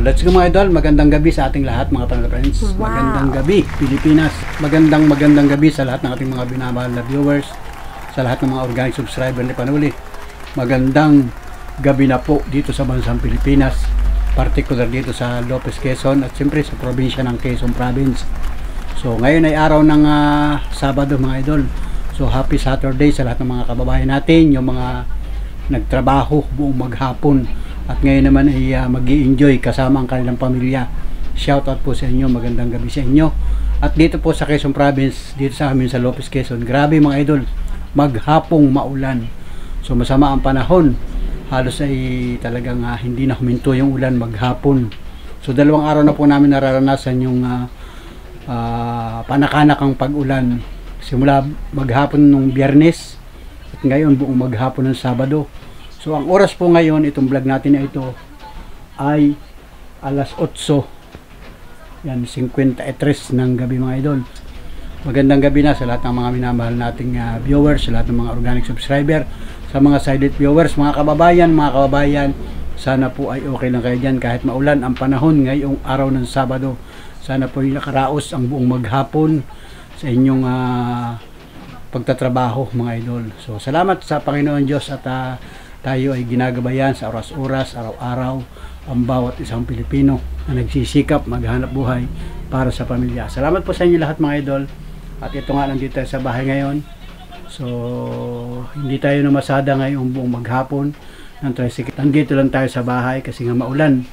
let's go mga idol. Magandang gabi sa ating lahat mga panalo friends. Wow. Magandang gabi Pilipinas. Magandang gabi sa lahat ng ating mga binamahal na viewers, sa lahat ng mga organic subscriber ni Panuli. Magandang gabi na po dito sa bansang Pilipinas, particular dito sa Lopez, Quezon at siyempre sa probinsya ng Quezon Province. So ngayon ay araw ng Sabado mga idol. So happy Saturday sa lahat ng mga kababayan natin, yung mga nagtrabaho buong maghapon at ngayon naman ay mag-i-enjoy kasama ang kanilang pamilya. Shout out po sa inyo, magandang gabi sa inyo. At dito po sa Quezon Province, dito sa amin sa Lopez, Quezon, grabe mga idol, maghapong maulan. So masama ang panahon, halos ay talagang hindi na huminto yung ulan maghapon. So 2 araw na po namin nararanasan yung panakanakang pag-ulan. Simula maghapon nung Biyernes at ngayon buong maghapon ng Sabado. So ang oras po ngayon, itong vlog natin na ito ay alas 8. Yan, 53 ng gabi mga idol. Magandang gabi na sa lahat ng mga minamahal nating viewers, sa lahat ng mga organic subscriber, sa mga silent viewers, mga kababayan, sana po ay okay lang kayo dyan kahit maulan ang panahon ngayong araw ng Sabado. Sana po yung nakaraos ang buong maghapon sa inyong pagtatrabaho mga idol. So salamat sa Panginoon Diyos at tayo ay ginagabayan sa oras-oras, araw-araw ang bawat isang Pilipino na nagsisikap maghanap buhay para sa pamilya. Salamat po sa inyo lahat mga idol. At ito nga, nandito tayo sa bahay ngayon. So hindi tayo namasada ngayong buong maghapon ng tricycle. Nandito lang tayo sa bahay kasi nga maulan.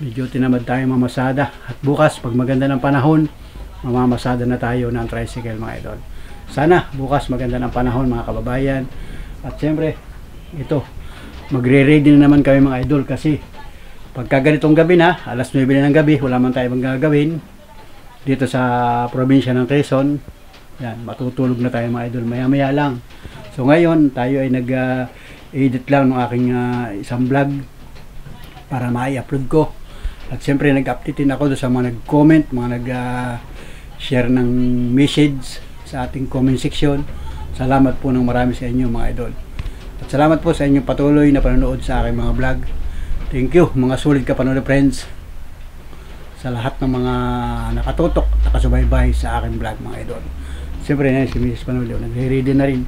Medyo tinamad tayo mamasada. At bukas pag maganda ng panahon, mamamasada na tayo ng tricycle mga idol. Sana bukas maganda ng panahon mga kababayan. At siyempre ito, magre-ready na naman kami mga idol kasi pagka ganitong gabi na, alas 9 na ng gabi, wala man tayo bang gagawin dito sa probinsya ng Quezon. Yan, matutulog na tayo mga idol maya maya lang. So ngayon tayo ay nag-edit lang ng aking isang vlog para ma-upload ko. At siyempre nag-update din ako sa mga nag-comment, mga nag-share ng message sa ating comment section. Salamat po ng marami sa inyo mga idol. At salamat po sa inyong patuloy na panonood sa aking mga vlog. Thank you mga sulit kapanood friends, sa lahat ng mga nakatutok, nakasubaybay sa aking vlog mga idol. Siyempre na si Mrs. Panuli, nagre-ready na rin.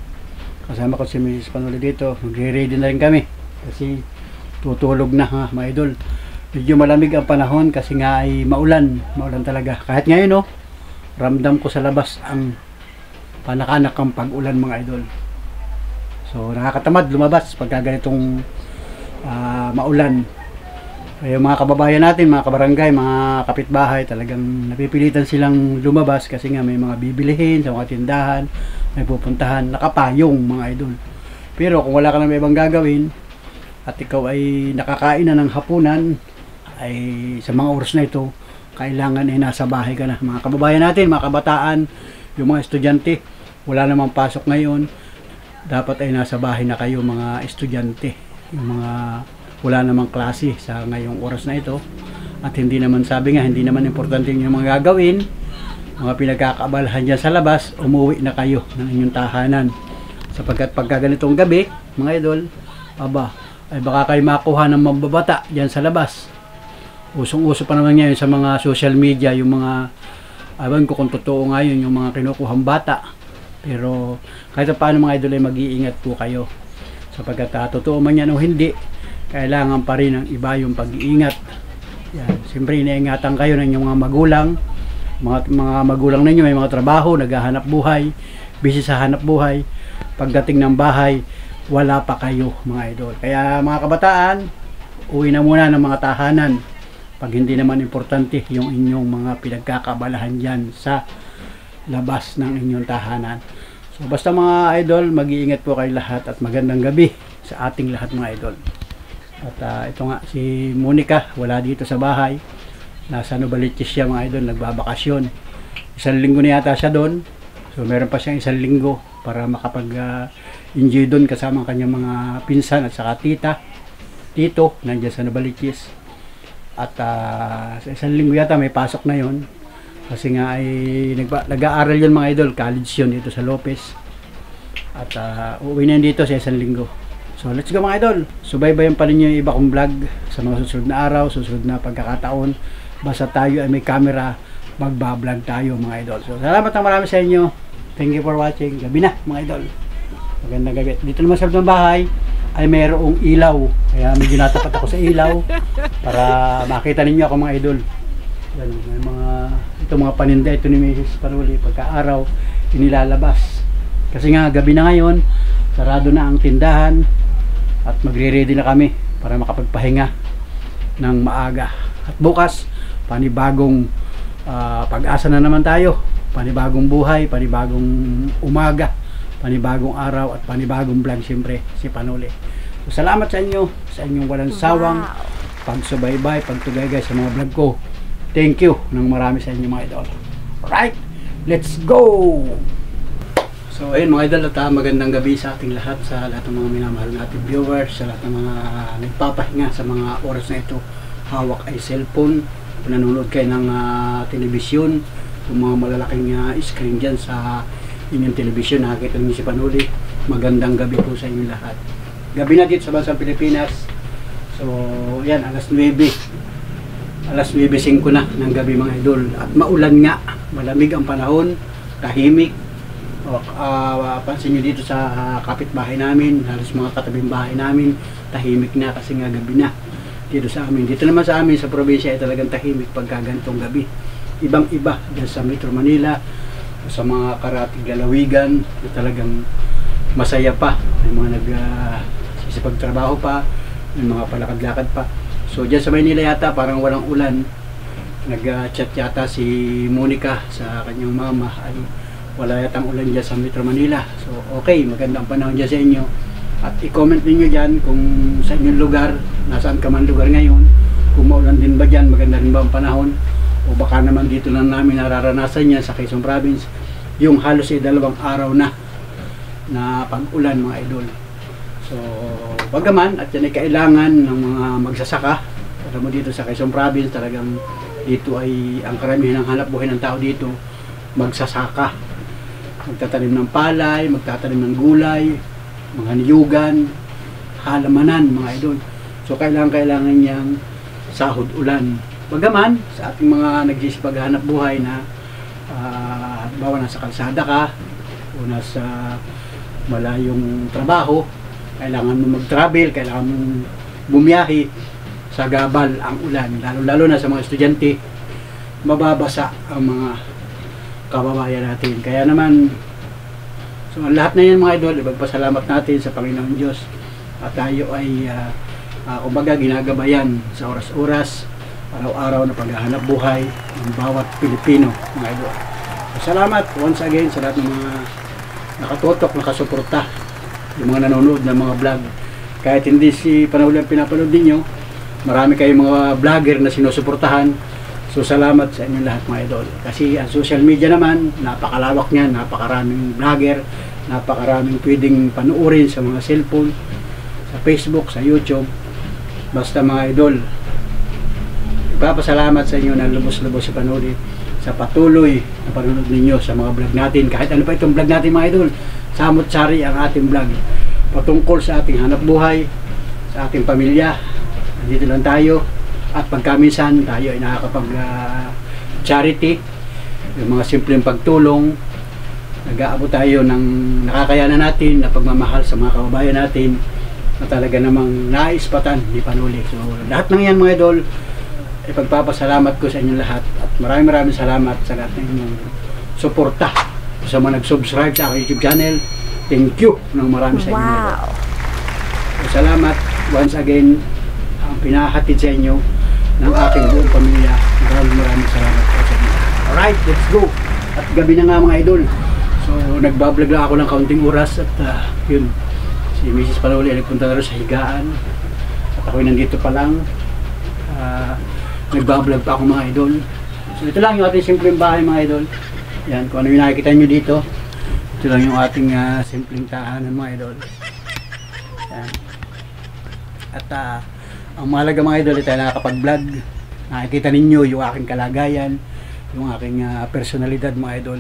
Kasama ko si Mrs. Panuli dito, nagre-ready na rin kami. Kasi tutulog na mga idol. Medyo malamig ang panahon kasi nga ay maulan talaga. Kahit ngayon ramdam ko sa labas ang panakanakang pag-ulan mga idol. So nakakatamad lumabas pagka ganitong maulan. Kaya mga kababayan natin, mga kabarangay, mga kapitbahay, talagang napipilitan silang lumabas kasi nga may mga bibilihin sa mga tindahan, may pupuntahan, nakapayong mga idol. Pero kung wala ka na may ibang gagawin at ikaw ay nakakain na ng hapunan, ay sa mga oras na ito, kailangan ay nasa bahay ka na. Mga kababayan natin, mga kabataan, yung mga estudyante, wala namang pasok ngayon, dapat ay nasa bahay na kayo mga estudyante, yung mga wala namang klase sa ngayong oras na ito. At hindi naman, sabi nga, hindi naman importante yung mga gagawin, mga pinagkakaabalahan dyan sa labas, umuwi na kayo ng inyong tahanan. Sapagkat pagka ganitong gabi, mga idol, ay baka kayo makuha ng mambabata dyan sa labas. Usong-uso pa naman ngayon sa mga social media, yung mga, awan ko kung totoo nga yun, yung mga kinukuhang bata. Pero kahit paano mga idol ay mag-iingat po kayo. Sapagkat totoo man yan o hindi, kailangan pa rin ng iba yung pag-iingat. Yan. Siyempre iniingatan kayo ng inyong mga magulang. Mga magulang ninyo may mga trabaho, naghahanap buhay, busy sa hanap buhay. Pagdating ng bahay, wala pa kayo mga idol. Kaya mga kabataan, uwi na muna ng mga tahanan pag hindi naman importante yung inyong mga pinagkakabalahan dyan sa labas ng inyong tahanan. So basta mga idol, mag-iingat po kayo lahat at magandang gabi sa ating lahat mga idol. At ito nga, si Monica, wala dito sa bahay. Nasa Novaliches siya mga idol, nagbabakasyon. 1 linggo na yata siya doon. So meron pa siyang 1 linggo para makapag-enjoy doon kasama ang kanyang mga pinsan at saka tito, nandiyan sa Novaliches. At sa 1 linggo yata may pasok na yon. Kasi nga ay nag-aaral yun mga idol, college yun dito sa Lopez. At uuwi na dito sa 1 linggo. So let's go mga idol. Subaybayan pa ninyo yung iba kong vlog sa mga susunod na araw, susunod na pagkakataon. Basta tayo ay may camera, magbablog tayo mga idol. So salamat ng marami sa inyo. Thank you for watching. Gabi na mga idol. Magandang gabi. Dito naman sa ng bahay ay mayroong ilaw. Kaya medyo natapat ako sa ilaw para makita ninyo ako mga idol. Yan, may mga paninda ito ni Mrs. Panuli pagka-araw inilalabas. Kasi nga gabi na ngayon, sarado na ang tindahan at magre-ready na kami para makapagpahinga ng maaga. At bukas, panibagong pag-asa na naman tayo. Panibagong buhay, panibagong umaga, panibagong araw at panibagong vlog siyempre si Panuli. So, salamat sa inyo, sa inyong walang sawang pagsubaybay, pagtugay sa mga vlog ko. Thank you ng marami sa inyo mga idol. Alright, let's go! So ayun mga idol, at magandang gabi sa ating lahat, sa lahat ng mga minamahal natin viewers, sa lahat ng mga nagpapahinga sa mga oras na ito. Hawak ay cellphone, nanonood kayo ng telebisyon, yung mga malalaking screen dyan sa inyong telebisyon, nakakita niyo si Panuli. Magandang gabi po sa inyo lahat. Gabi na dito sa bansang Pilipinas. So yan, alas 9:05 na ng gabi mga idol. At maulan nga, malamig ang panahon, tahimik. Pansin nyo dito sa kapitbahay namin, halos mga katabing bahay namin, tahimik na kasi nga gabi na dito sa amin. Dito naman sa amin sa probinsya ay talagang tahimik pagka ganitong gabi. Ibang iba dyan sa Metro Manila, sa mga karatig lalawigan, talagang masaya pa. May mga nagsisipagtrabaho pa, may mga palakad-lakad pa. So dyan sa Maynila yata parang walang ulan. Nag-chat yata si Monica sa kanyang mama ay wala yatang ulan dyan sa Metro Manila. So okay, magandang panahon dyan sa inyo. At i-comment ninyo dyan kung sa inyong lugar, nasaan ka man lugar ngayon, kung maulan din ba dyan, maganda rin ba ang panahon, o baka naman dito lang namin nararanasan yan sa Quezon Province yung halos ay 2 araw na pag-ulan mga idol. So bagaman at yan ay kailangan ng mga magsasaka. Alam mo dito sa Quezon Province talagang dito ay ang karamihan ng hanap buhay ng tao dito magsasaka, magtatanim ng palay, magtatanim ng gulay, mga niyugan, halamanan mga idol. So kailangan niyang sahod ulan. Bagaman sa ating mga nagsisipaghanap buhay na halimbawa nasa kalsada ka o nasa malayong trabaho, kailangan mo mag-travel, kailangan mo bumiyahe, sa gabal ang ulan, lalo na sa mga estudyante, mababasa ang mga kababayan natin. Kaya naman, so lahat na yan mga idol, ipagpasalamat natin sa Panginoon Diyos at tayo ay kumbaga ginagabayan sa oras-oras, araw-araw na paghahanap buhay ng bawat Pilipino mga idol. So, salamat once again sa lahat ng mga nakatutok, nakasuporta, yung mga nanonood ng mga vlog. Kahit hindi si Panuli ang pinapanood ninyo, marami kayong mga vlogger na sinusuportahan. So salamat sa inyo lahat mga idol. Kasi ang social media naman, napakalawak niyan, napakaraming vlogger, napakaraming pwedeng panuorin sa mga cellphone, sa Facebook, sa YouTube. Basta mga idol, ipapasalamat sa inyo na lubos-lubos si Panuli sa patuloy na panonood ninyo sa mga vlog natin. Kahit ano pa itong vlog natin mga idol, samot-sari ang ating vlog patungkol sa ating hanap buhay, sa ating pamilya. Nandito lang tayo at pagkaminsan tayo ay nakakapag charity, yung mga simpleng pagtulong, nag-aabot tayo ng nakakayanan natin na pagmamahal sa mga kababayan natin na talaga namang naispatan ni Panuli. So lahat ng yan mga idol, ipagpapasalamat ko sa inyo lahat at maraming salamat sa lahat ng inyong suporta sa mga nag-subscribe sa aking YouTube channel. Thank you ng marami sa inyo. Wow. So, salamat once again ang pinahatid sa inyo ng aking buong pamilya. Maraming salamat po sa inyo. Alright, let's go. At gabi na nga mga idol. So nagbablog lang ako ng kaunting oras at yun, si Mrs. Panuli ay nagpunta na rin sa higaan at ako nandito pa lang. Nagbablog pa ako mga idol. So ito lang yung ating simpleng bahay mga idol. Yan, kung ano yung nakikita nyo dito, ito lang yung ating simpleng tahanan mga idol. Yan. At ang mahalaga mga idol, tayo nakakapag-vlog. Nakikita ninyo yung aking kalagayan, yung aking personalidad mga idol.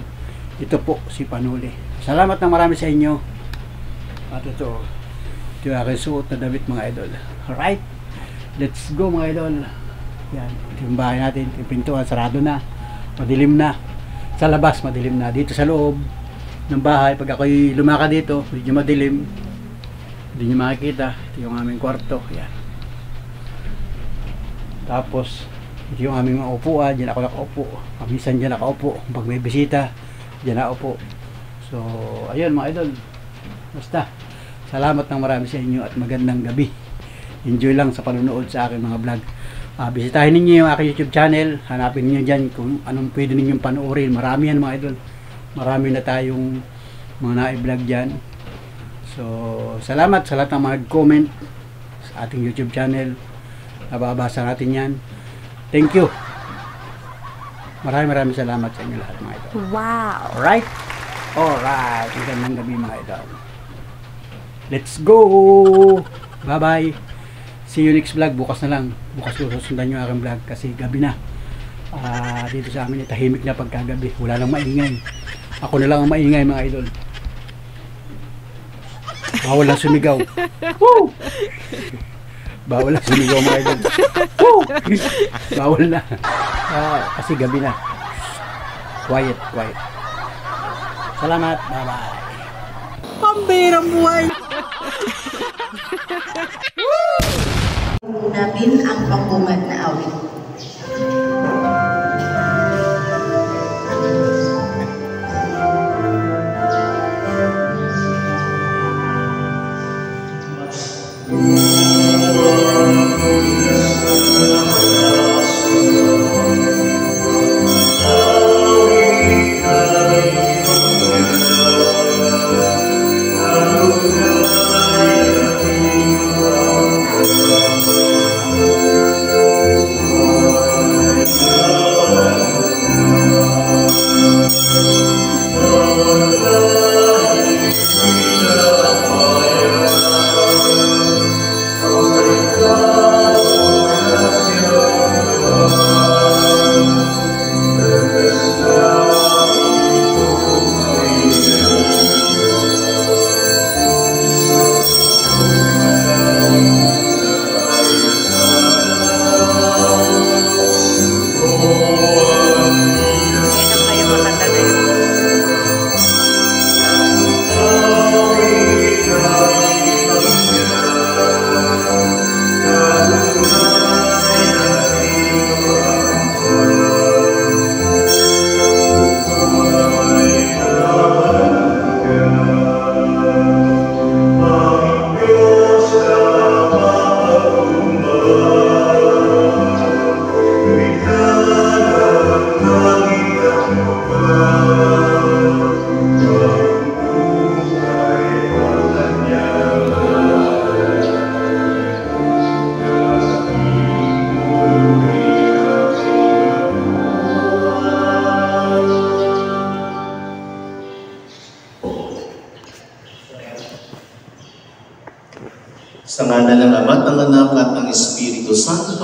Ito po si Panuli. Salamat ng marami sa inyo. At ito Ito yung aking suot na damit mga idol. Alright, let's go mga idol. Yan, ito yung bahay natin. Yung pintuan sarado na, madilim na. Sa labas madilim na. Dito sa loob ng bahay, pag ako'y lumakad dito, medyo madilim, hindi nyo makikita. Ito yung aming kwarto. Yan. Tapos ito yung aming mga upuan. Diyan ako nakaupo. Minsan diyan nakaupo. Pag may bisita, diyan nakaupo. So ayun mga idol, basta salamat ng marami sa inyo at magandang gabi. Enjoy lang sa panonood sa aking mga vlog. Bisitahin ninyo yung aking YouTube channel. Hanapin niyo dyan kung anong pwede ninyong panoorin. Marami yan mga idol. Marami na tayong mga na-vlog dyan. So salamat sa lahat ng mga comment sa ating YouTube channel. Nababasa natin yan. Thank you. Maraming salamat sa inyo lahat mga idol. Wow! Alright? Alright. Magandang gabi mga idol. Let's go! Bye-bye. See you next vlog. Bukas na lang. Bukas ko susundan yung aking vlog kasi gabi na. Dito sa amin tahimik na pagkagabi. Wala nang maingay. Ako na lang ang maingay mga idol. Bawal na sumigaw. Woo! Bawal na sumigaw mga idol. Woo! Bawal na. Kasi gabi na. Quiet. Salamat. Bye-bye. Pambirang buhay. Namin ang pangkumad na awit. Sa ngalan ng Ama, ng Anak at ng Espiritu Santo.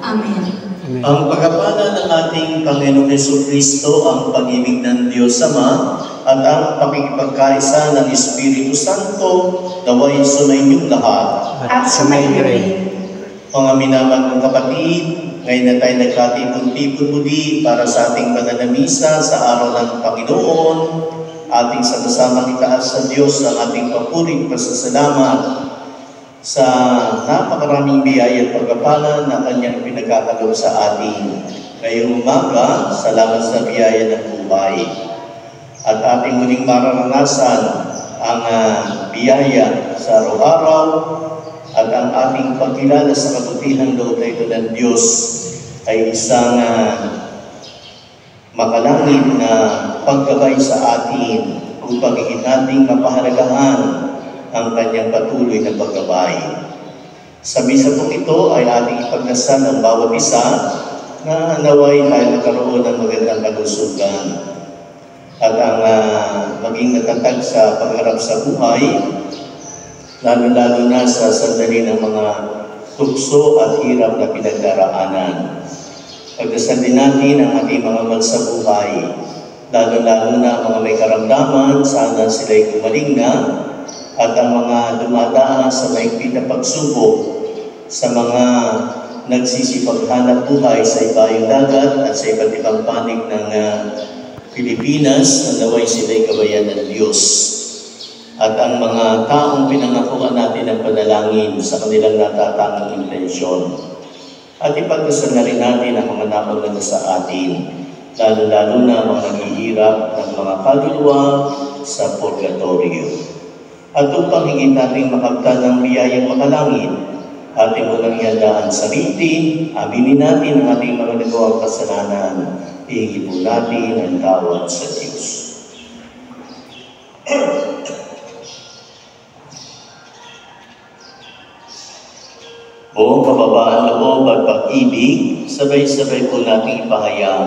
Amen. Ang pagkapala ng ating Panginoong Jesucristo, ang pag-ibig ng Diyos Ama, at ang pakikipagkaisa ng Espiritu Santo, naway sumainyong lahat. At sumayin rin. Mga minamahal kong kapatid, ngayon na tayo nagkatipon-tipon muli para sa ating pananamisa sa araw ng Panginoon, ating sama-samang itaas sa Diyos ang ating papuring pasasalamat sa napakaraming biyaya at pagkapala na Kanyang pinagkakaloob sa atin. Ngayong umaga, salamat sa biyaya ng buhay. At ating muling mararanasan ang biyaya sa araw-araw at ang ating pagkilala sa kabutihang loob na ito ng Diyos ay isang makalangit na paggabay sa atin upang nating mapahalagahan ang Kanyang patuloy na paggabay. Sa misa pong ito ay ating ipagdasal ang bawat isa na naway tayo magkaroon ng magandang kalusugan at ang maging natatag sa pagharap sa buhay, lalo-lalo na sa sandali ng mga tukso at hirap na pinagdaraanan. Pagdasal din natin ang ating mga mahal sa buhay, lalo-lalo na mga may karamdaman, sana sila'y gumaling na at ang mga dumadaan sa mahigpit na pagsubok, sa mga nagsisipaghanap buhay sa ibayong dagat at sa iba't ibang panig ng Pilipinas, na naway sila'y gabayan ng Diyos. At ang mga taong pinangakuan natin ng panalangin sa kanilang natatangang intensyon. At ipagdasal na rin natin ang mga napaglala sa atin, lalo-lalo na mga naghihirap ng mga kaluluwa sa purgatorio. At upang hingin natin makabtan ng biyayang makalangin, ating unang ihandaan sarili, aminin natin ang ating mga nagawang kasalanan, hihingi po natin ang tawad sa Diyos. Buong kababaan loob at pag-ibig, sabay-sabay po natin ipahayag.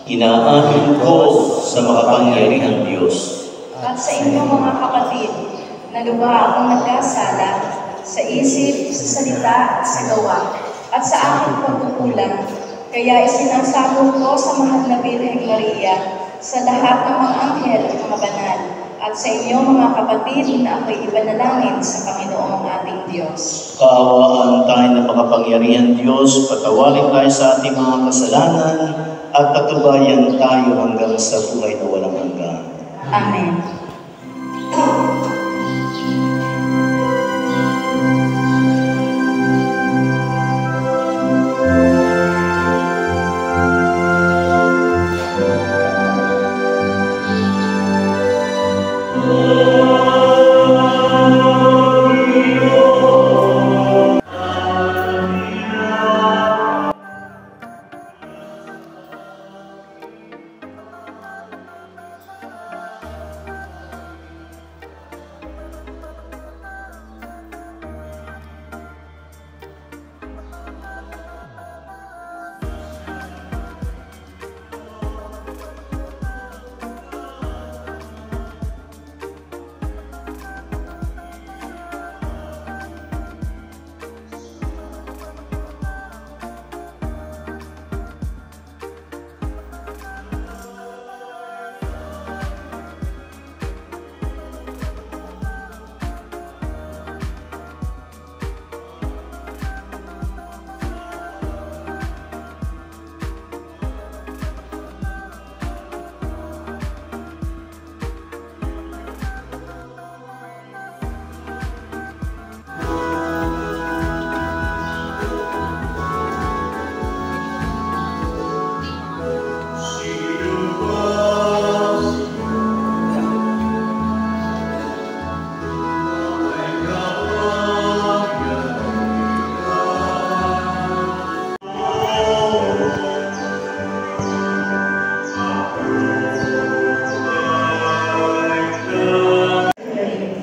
Inaamin ko sa makapangyarihang Diyos At sa inyo mga kapatid, na lubha akong nagkasala sa isip, sa salita, at sa gawa, at sa aking pagkukulang. Kaya isinasamo ko sa mahal na Birheng Maria, sa lahat ng mga anghel at mga banal, at sa inyo mga kapatid na ako'y ipanalangin sa Panginoong ating Diyos. Kaawaan tayo ng makapangyarihan Diyos, patawarin tayo sa ating mga kasalanan, at patubayan tayo hanggang sa buhay na walang hanggan. Amen.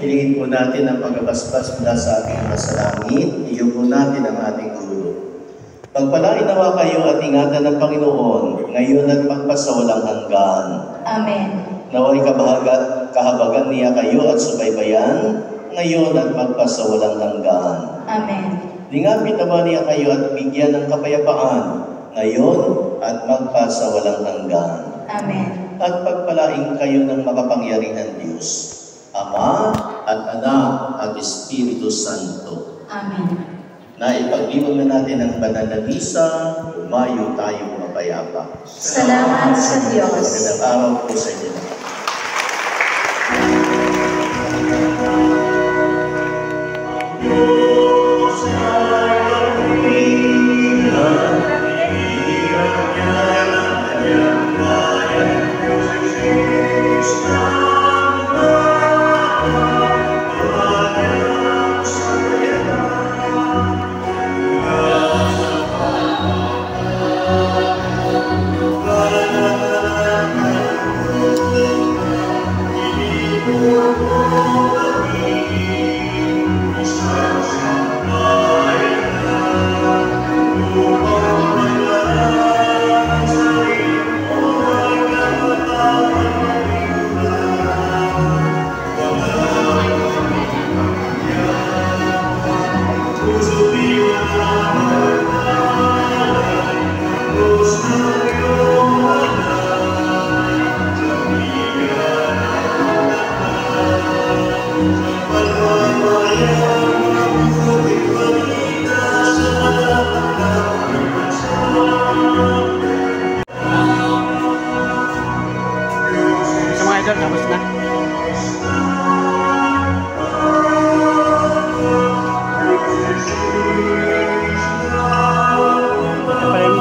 Hilingin po natin ang pagkabasbas mula sa ating masalangit. Iyo po natin ang ating ulo. Pagpalain nawa kayo at ingatan ng Panginoon, ngayon at magpasawalang hanggan. Amen. Naway kahabagan niya kayo at subaybayan, ngayon at magpasawalang hanggan. Amen. Lingapit naman niya kayo at bigyan ng kapayapaan, ngayon at magpasawalang hanggan. Amen. At pagpalain kayo ng makapangyarihan Diyos, Ama at Anak at Espiritu Santo. Amen. Na ipagdiwang na natin ang banal na misa, umayo tayong mapayapa. Salamat sa Diyos. Magandang araw po sa inyo.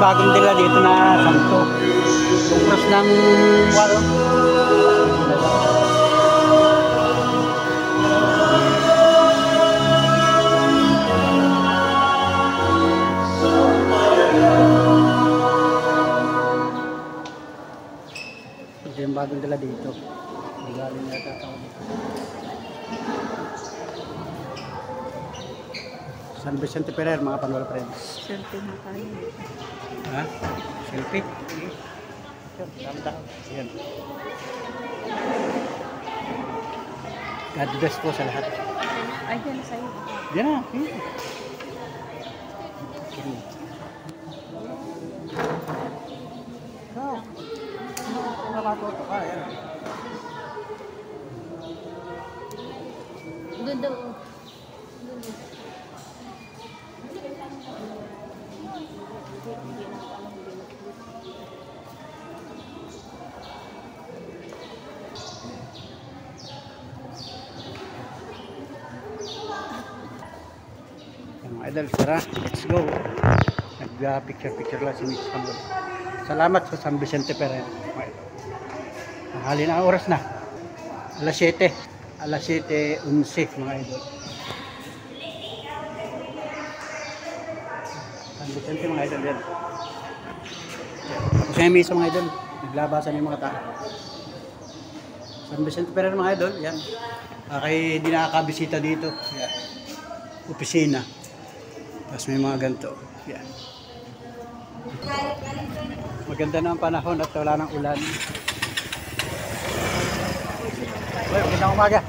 bagong dila dito na santo. Yung cross ng walo. Ito yung bagong dila dito. Galing yata ako dito. San Vicente Ferrer, mga Panwal friends. Selfie na tayo. Ha? Selfie? Yan. God bless po sa lahat. Ay, dyan sa'yo. Yan na. Nakatuto ka. Yan. Doon daw. Mga idol, tara, let's go. Nag-picture lang si Miss Samuel. Salamat sa San Vicente Ferrer. Hali na ang oras na. Alas 7. Alas 7:11 mga idol. San Vicente mga idol yan. Tapos yung misa mga idol. Naglabasan yung mga tao. San Vicente Ferrer mga idol. Yan. Kaya di nakakabisita dito. Yan. Opisina. Tapos may mga ganito. Yan. Maganda na ang panahon at wala ng ulan. Magandang umaga.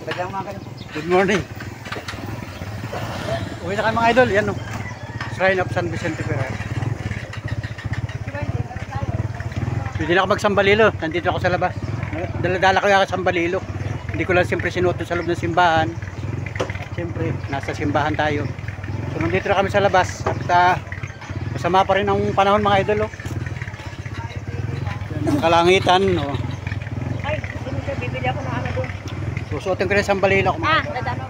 Magandang umaga. Good morning. Uwi na kayo mga idol. Yan o. Shrine of San Vicente Ferrer. Pwede na ako magsambalilo. Nandito ako sa labas. Dala-dala ko yung sambalilo. Hindi ko lang siyempre sinuot sa loob ng simbahan. At siyempre, nasa simbahan tayo. So nandito na kami sa labas. At masama pa rin ang panahon mga idol. Oh. Yan ang kalangitan. Oh. Ay, bibili ako ng ano doon. Susuotin ko rin sa sambalilo. Dadano.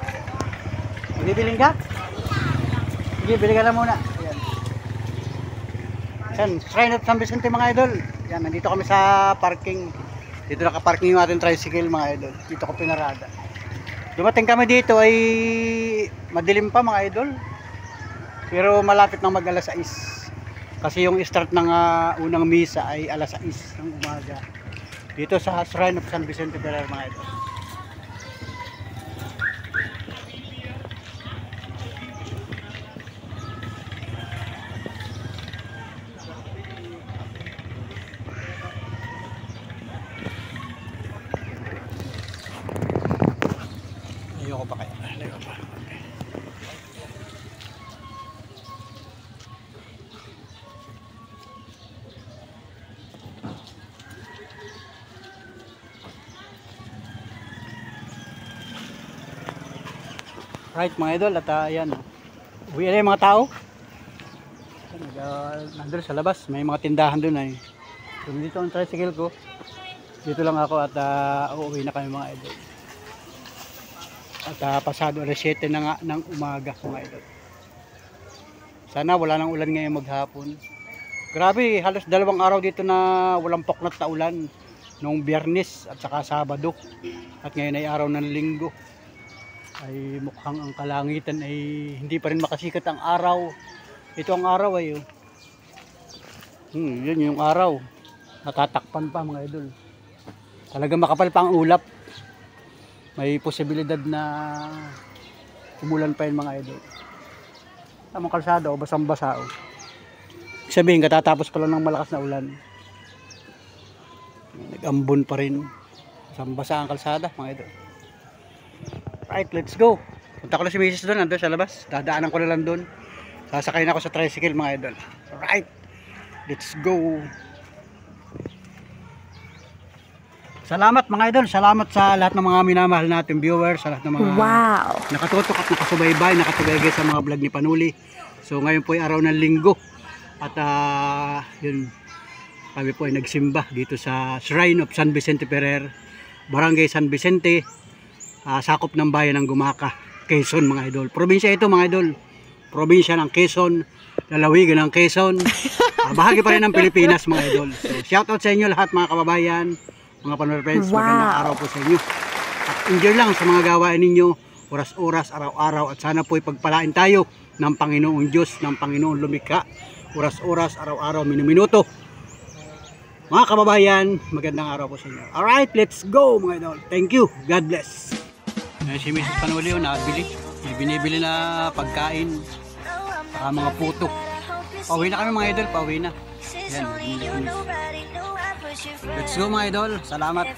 Bibiling ka? Sige, bili ka na muna. Ayan. Yan, Shrine of San Vicente mga idol. Yan, nandito kami sa parking. Dito nakaparking yung ating tricycle mga idol. Dito ko pinarada. Dumating kami dito ay madilim pa mga idol. Pero malapit nang mag alas 6. Kasi yung start ng unang misa ay alas 6 ng umaga. Dito sa Shrine of San Vicente Ferrer mga idol. Ayoko pa kaya. Ayoko pa. Right mga idol at ayan. Uwi na yung mga tao. Nandun sa labas. May mga tindahan dun ay. So dito ang tricycle ko. Dito lang ako at uuwi na kami mga idol. At pasado alas 7 na nga ng umaga mga idol. Sana wala nang ulan ngayon maghapon. Grabe, halos 2 araw dito na walang poknat na ulan. Noong Biyernes at saka Sabado. At ngayon ay araw ng Linggo. Ay mukhang ang kalangitan ay hindi pa rin makasikat ang araw. Ito ang araw ay yun yung araw. Natatakpan pa mga idol. Talaga makapal pa ang ulap. May posibilidad na umulan pa yun mga idol. Tamang kalsada o basang-basa o. Sabihin katatapos pa lang ng malakas na ulan. Nag-ambon pa rin. Basang-basa ang kalsada mga idol. Right, let's go. Punta ko na si Mrs. doon, nandun sa labas. Dadaanan ko na lang doon. Sasakay na ako sa tricycle mga idol. Right, let's go. Salamat mga idol. Salamat sa lahat ng mga minamahal natin viewers. Sa lahat ng mga nakatutok at nakasubaybay, nakatugay sa mga vlog ni Panuli. So ngayon po ay araw ng Linggo. At yun, kami po ay nagsimba dito sa Shrine of San Vicente Ferrer, Barangay San Vicente, sakop ng bayan ng Gumaka, Quezon mga idol. Probinsya ito mga idol. Probinsya ng Quezon. lalawigan ng Quezon. Bahagi pa rin ng Pilipinas mga idol. So, shout out sa inyo lahat mga kababayan, mga Panoy friends. Magandang araw po sa inyo. At enjoy lang sa mga gawain ninyo, oras-oras, araw-araw. At sana po'y pagpalain tayo ng Panginoong Diyos, ng Panginoong lumikha. Oras-oras, araw-araw, minuto. Mga kababayan, magandang araw po sa inyo. Alright, let's go mga idol. Thank you. God bless. Si Mrs. Panuli nabili. May binibili na pagkain. Mga puto. Pauwi na kami mga idol, pauwi na. Yan. Let's go mga idol. Salamat.